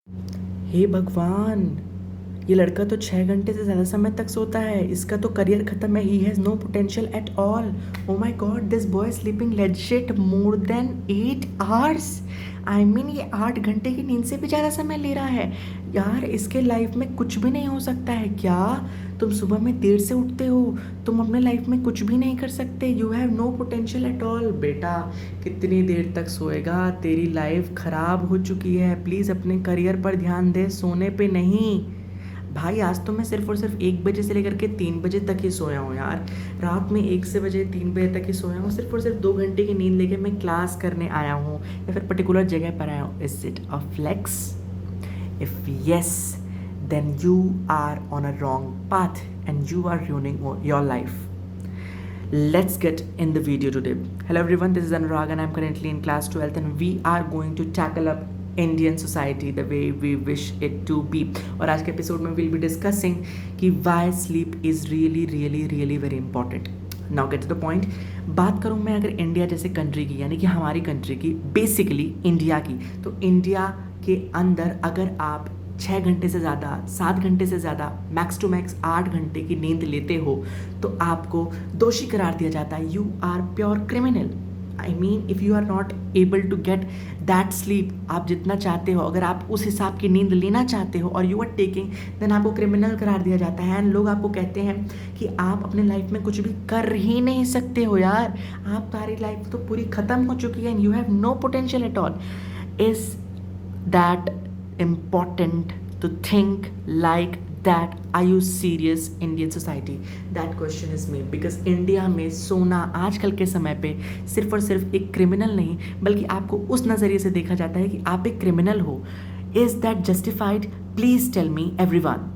हे भगवान, ये लड़का तो 6 घंटे से ज़्यादा समय तक सोता है। इसका तो करियर खत्म है। He has no potential at all. Oh my god, this boy sleeping legit more than 8 hours. I mean ये 8 घंटे की नींद से भी ज़्यादा समय ले रहा है। यार इसके लाइफ में कुछ भी नहीं हो सकता है क्या? तुम सुबह में देर से उठते हो, तुम अपने लाइफ में कुछ भी नहीं कर सकते। You have no potential at all. बेटा कितनी देर तक सोएगा? तेरी लाइफ ख़राब हो चुकी है। प्लीज़ अपने करियर पर ध्यान दे, सोने पे नहीं। भाई आज तो मैं सिर्फ और सिर्फ 1 बजे से लेकर के 3 बजे तक ही सोया हूँ यार। रात में 1 से बजे 3 बजे तक ही सोया हूँ, सिर्फ और सिर्फ 2 घंटे की नींद लेके मैं क्लास करने आया हूँ या फिर पर्टिकुलर जगह पर आया हूँ। Is it a flex? If yes, then you are on a wrong path and you are ruining your life. Let's get in the video today. Hello everyone, this is Anurag and I'm currently in class 12th and we are going to tackle up Indian society the way we wish it to be. और आज के episode में we'll be discussing कि why sleep is really very important. Now get to the point. बात करूँ मैं अगर India जैसे कंट्री की, यानी कि हमारी कंट्री की, बेसिकली इंडिया की, तो इंडिया के अंदर अगर आप 6 घंटे से ज़्यादा, 7 घंटे से ज़्यादा, मैक्स टू मैक्स 8 घंटे की नींद लेते हो तो आपको दोषी करार दिया जाता है। You are pure criminal. I mean if you are not able to get that sleep, आप जितना चाहते हो, अगर आप उस हिसाब की नींद लेना चाहते हो और यू आर टेकिंग, देन आपको क्रिमिनल करार दिया जाता है। एंड लोग आपको कहते हैं कि आप अपने लाइफ में कुछ भी कर ही नहीं सकते हो यार, आप सारी लाइफ तो पूरी ख़त्म हो चुकी है and you have no potential at all. Is that important to think like that? Are you serious Indian society? That question is me, because India में सोना आजकल के समय पे सिर्फ और सिर्फ एक क्रिमिनल नहीं, बल्कि आपको उस नज़रिए से देखा जाता है कि आप एक क्रिमिनल हो। Is that justified? Please tell me everyone.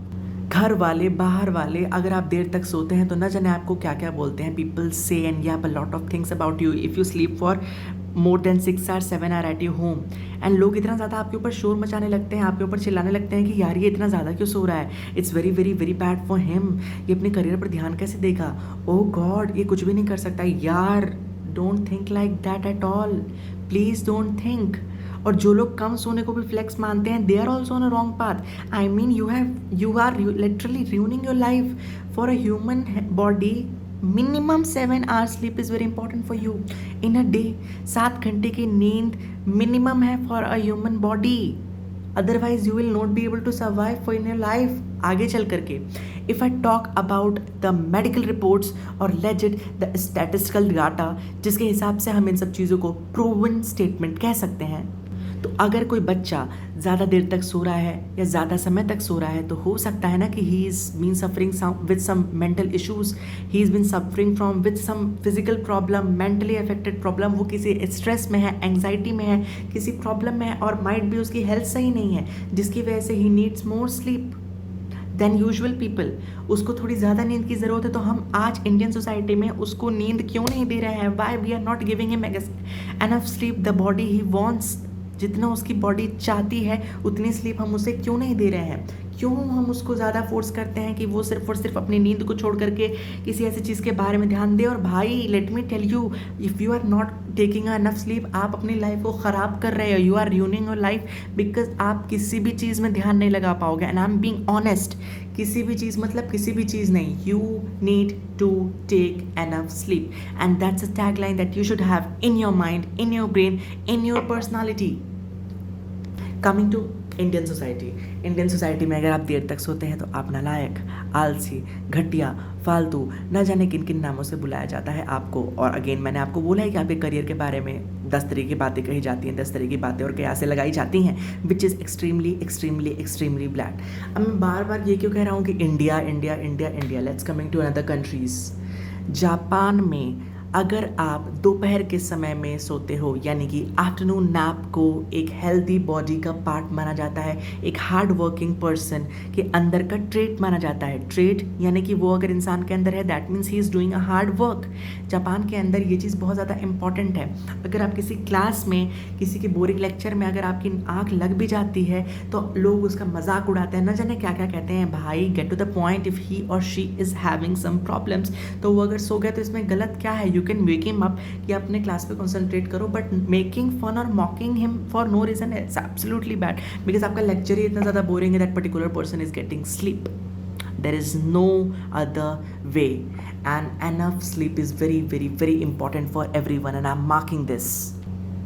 घर वाले, बाहर वाले, अगर आप देर तक सोते हैं तो न जाने आपको क्या क्या बोलते हैं। पीपल से एंड या a lot of things about you if you sleep for more than 6 or 7 hours at your home. And लोग इतना ज़्यादा आपके ऊपर शोर मचाने लगते हैं, आपके ऊपर चिल्लाने लगते हैं कि यार ये इतना ज़्यादा क्यों सो रहा है, it's very very very bad for him, ये अपने करियर पर ध्यान कैसे देगा, ओ गॉड ये कुछ भी नहीं कर सकता। यार don't think like that at all, please don't think. और जो लोग कम सोने को भी फ्लेक्स मानते हैं, they are also on a wrong path. I mean you are literally ruining your life for a human body. Minimum 7 hours sleep is very important for you in a day. 7 घंटे की नींद minimum है for a human body, otherwise you will not be able to survive for in your life आगे चल करके। If I talk about the medical reports और legit the statistical data, जिसके हिसाब से हम इन सब चीज़ों को प्रूवन स्टेटमेंट कह सकते हैं, तो अगर कोई बच्चा ज़्यादा देर तक सो रहा है या ज़्यादा समय तक सो रहा है तो हो सकता है ना कि he is been suffering with some mental issues, he is been suffering from with some physical problem, mentally affected problem. वो किसी स्ट्रेस में है, एंग्जाइटी में है, किसी प्रॉब्लम में है, और माइट भी उसकी हेल्थ सही नहीं है, जिसकी वजह से he needs more sleep than usual people. उसको थोड़ी ज़्यादा नींद की ज़रूरत है, तो हम आज इंडियन सोसाइटी में उसको नींद क्यों नहीं दे रहे हैं? Why we are not giving him enough sleep the body he wants. जितना उसकी बॉडी चाहती है उतनी स्लीप हम उसे क्यों नहीं दे रहे हैं? क्यों हम उसको ज़्यादा फोर्स करते हैं कि वो सिर्फ और सिर्फ अपनी नींद को छोड़ करके किसी ऐसी चीज़ के बारे में ध्यान दे? और भाई let me tell you, if you are not taking enough sleep, आप अपनी लाइफ को ख़राब कर रहे हो। You are ruining your life, because आप किसी भी चीज़ में ध्यान नहीं लगा पाओगे। And I am being honest, किसी भी चीज़ मतलब किसी भी चीज़ नहीं, you need to take enough sleep and that's a tag line that you should have in your mind, in your brain, in your personality. Coming to Indian society, Indian society में अगर आप देर तक सोते हैं तो आप नालायक, आलसी, घटिया, फालतू, न जाने किन किन नामों से बुलाया जाता है आपको। और अगेन मैंने आपको बोला है कि आपके करियर के बारे में 10 तरह की बातें कही जाती हैं, 10 तरह की बातें और कयासें लगाई जाती हैं, विच इज़ एक्सट्रीमली ब्लैड। अब मैं बार बार ये क्यों कह रहा हूँ कि India India India India? Let's coming to another countries. Japan में अगर आप दोपहर के समय में सोते हो, यानी कि आफ्टरनून नैप को एक हेल्दी बॉडी का पार्ट माना जाता है, एक हार्ड वर्किंग पर्सन के अंदर का ट्रेट माना जाता है। ट्रेट यानी कि वो अगर इंसान के अंदर है, that means he is doing a hard work. Japan के अंदर ये चीज़ बहुत ज़्यादा इंपॉर्टेंट है। अगर आप किसी क्लास में, किसी के बोरिंग लेक्चर में अगर आपकी आँख लग भी जाती है तो लोग उसका मजाक उड़ाते हैं, न जाने क्या क्या कहते हैं। भाई get to the point, if he और she is having some problems तो वो अगर सो गए तो इसमें गलत क्या है? You can wake him up कि आप अपने क्लास पे कॉन्सेंट्रेट करो, बट मेकिंग फन और mocking him for no reason it's absolutely bad, because आपका लेक्चर ही इतना ज़्यादा बोरिंग है that particular person is getting sleep. There is no other way, and enough sleep is very very very important for everyone, and I'm marking this.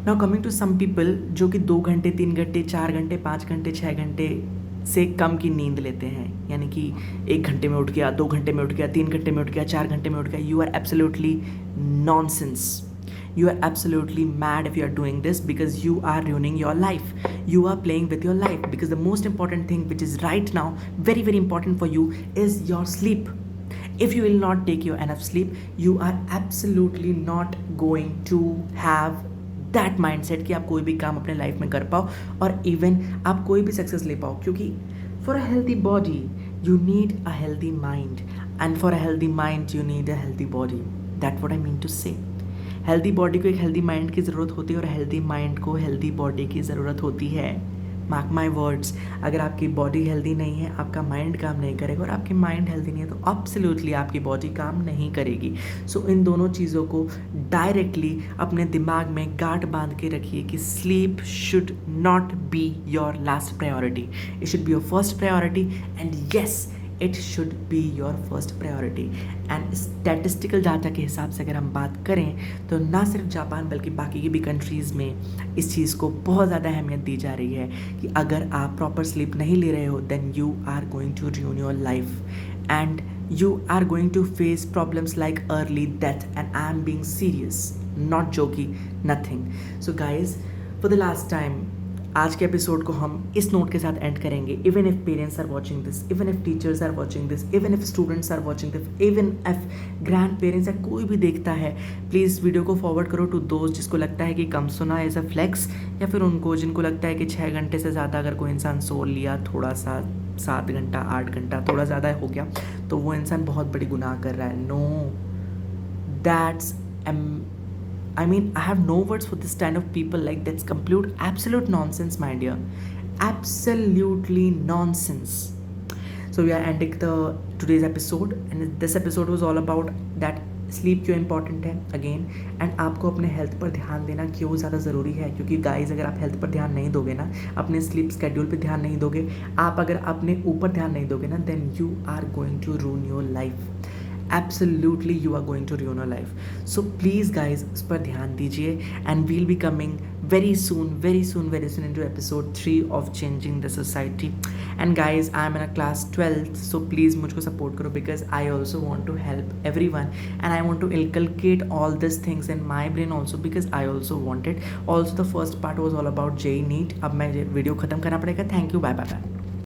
Now coming to some people जो कि 2 घंटे 3 घंटे 4 घंटे 5 घंटे 6 घंटे से कम की नींद लेते हैं, यानी कि 1 घंटे में उठ गया, 2 घंटे में उठ गया, 3 घंटे में उठ गया, 4 घंटे में उठ गया. You are absolutely nonsense. You are absolutely mad if you are doing this, because you are ruining your life. You are playing with your life, because the most important thing which is right now very very important for you is your sleep. If you will not take your enough sleep, you are absolutely not going to have that mind set कि आप कोई भी काम अपने life में कर पाओ और इवन आप कोई भी सक्सेस ले पाओ, क्योंकि for a healthy body you need a healthy mind, and for a healthy mind you need a healthy body. That what I mean to say. Healthy body को एक हेल्दी माइंड की ज़रूरत होती है और हेल्दी माइंड को healthy body की ज़रूरत होती है. मार्क माई वर्ड्स, अगर आपकी बॉडी हेल्दी नहीं है, आपका माइंड काम नहीं करेगा, और आपकी माइंड हेल्दी नहीं है तो एब्सोल्युटली आपकी बॉडी काम नहीं करेगी. सो इन दोनों चीज़ों को डायरेक्टली अपने दिमाग में गांठ बांध के रखिए कि sleep should not be your last priority, it should be your first priority, and yes it should be your first priority. And statistical data के हिसाब से अगर हम बात करें तो ना सिर्फ जापान बल्कि बाकी की भी कंट्रीज़ में इस चीज़ को बहुत ज़्यादा अहमियत दी जा रही है कि अगर आप प्रॉपर स्लीप नहीं ले रहे हो then you are going to ruin your life, and you are going to face problems like early death, and I am being serious, not joking, nothing. So guys, for the last time, आज के episode को हम इस note के साथ end करेंगे. Even if parents are watching this, even if teachers are watching this, even if students are watching this, even if grandparents या कोई भी देखता है, प्लीज़ वीडियो को फॉरवर्ड करो टू दोस्त जिसको लगता है कि कम सुना एज अ फ्लेक्स, या फिर उनको जिनको लगता है कि 6 घंटे से ज़्यादा अगर कोई इंसान सो लिया, थोड़ा सा 7 घंटा 8 घंटा थोड़ा ज़्यादा हो गया तो वो इंसान बहुत बड़ी गुनाह कर रहा है. No, that's I mean, I have no words for this kind of people. Like, that's absolute nonsense, my dear. Absolutely nonsense. So we are ending today's episode, and this episode was all about that sleep क्यों important है again, and आपको अपने health पर ध्यान देना क्यों ज़्यादा ज़रूरी है. क्योंकि गाइज अगर आप हेल्थ पर ध्यान नहीं दोगे ना, अपने स्लीप स्केड्यूल पर ध्यान नहीं दोगे, आप अगर अपने ऊपर ध्यान नहीं दोगे ना, then you are going to ruin your life. Absolutely you are going to ruin your life. So please guys, उस पर ध्यान दीजिए, and we'll be coming very soon into episode 3 of changing the society. And guys, I'm in a class 12th, so please मुझको support करो, because I also want to help everyone, and I want to inculcate all these things in my brain also, because I also want it. Also the first part was all about JEE NEET. अब मैं video ख़त्म करना पड़ेगा. Thank you, bye.